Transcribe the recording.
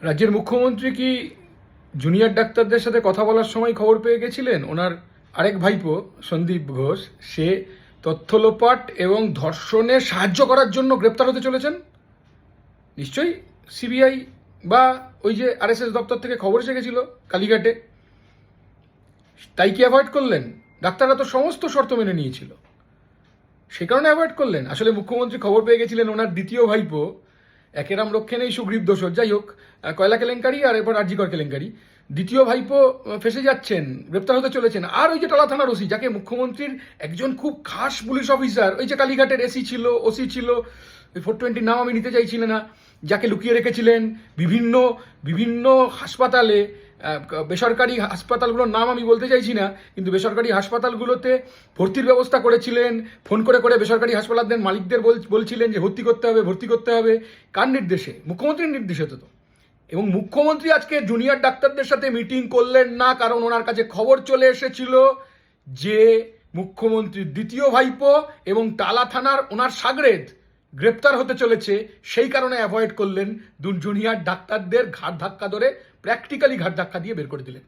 রাজ্যের মুখ্যমন্ত্রী কি জুনিয়র ডাক্তারদের সাথে কথা বলার সময় খবর পেয়ে গেছিলেন ওনার আরেক ভাইপো সন্দীপ ঘোষ সে তথ্য লোপাট এবং ধর্ষণে সাহায্য করার জন্য গ্রেপ্তার হতে চলেছেন? নিশ্চয়ই সিবিআই বা ওই যে আরএসএস দপ্তর থেকে খবর এসে গেছিল কালীঘাটে, তাই কি অ্যাভয়েড করলেন? ডাক্তাররা তো সমস্ত শর্ত মেনে নিয়েছিল, সে কারণে অ্যাভয়েড করলেন। আসলে মুখ্যমন্ত্রী খবর পেয়ে গেছিলেন ওনার দ্বিতীয় ভাইপো, একেরাম রক্ষে নেই সুগ্রীব দোষর, যাই হোক, কয়লা কেলেঙ্কারি আর এরপর আরজিকর কেলেঙ্কারি, দ্বিতীয় ভাইপো ফেসে যাচ্ছেন, গ্রেপ্তার হতে চলেছেন। আর ওই যে টালা থানার ওসি, যাকে মুখ্যমন্ত্রীর একজন খুব খাস পুলিশ অফিসার, ওই যে কালীঘাটের এসি ছিল, ওসি ছিল, ওই 420 নাম আমি নিতে চাইছি না, যাকে লুকিয়ে রেখেছিলেন বিভিন্ন বিভিন্ন হাসপাতালে, বেসরকারি হাসপাতালগুলোর নাম আমি বলতে চাইছি না, কিন্তু বেসরকারি হাসপাতালগুলোতে ভর্তির ব্যবস্থা করেছিলেন, ফোন করে করে বেসরকারি হাসপাতালদের মালিকদের বলছিলেন যে ভর্তি করতে হবে। কার নির্দেশে? মুখ্যমন্ত্রীর নির্দেশে তো। এবং মুখ্যমন্ত্রী আজকে জুনিয়র ডাক্তারদের সাথে মিটিং করলেন না, কারণ ওনার কাছে খবর চলে এসেছিল যে মুখ্যমন্ত্রীর দ্বিতীয় ভাইপো এবং টালা থানার ওনার সাগরেদ গ্রেপ্তার হতে চলেছে। সেই কারণে অ্যাভয়েড করলেন, জুনিয়র ডাক্তারদের ঘাট ধাক্কা ধরে, প্র্যাকটিক্যালি ঘাট ধাক্কা দিয়ে বের করে দিলেন।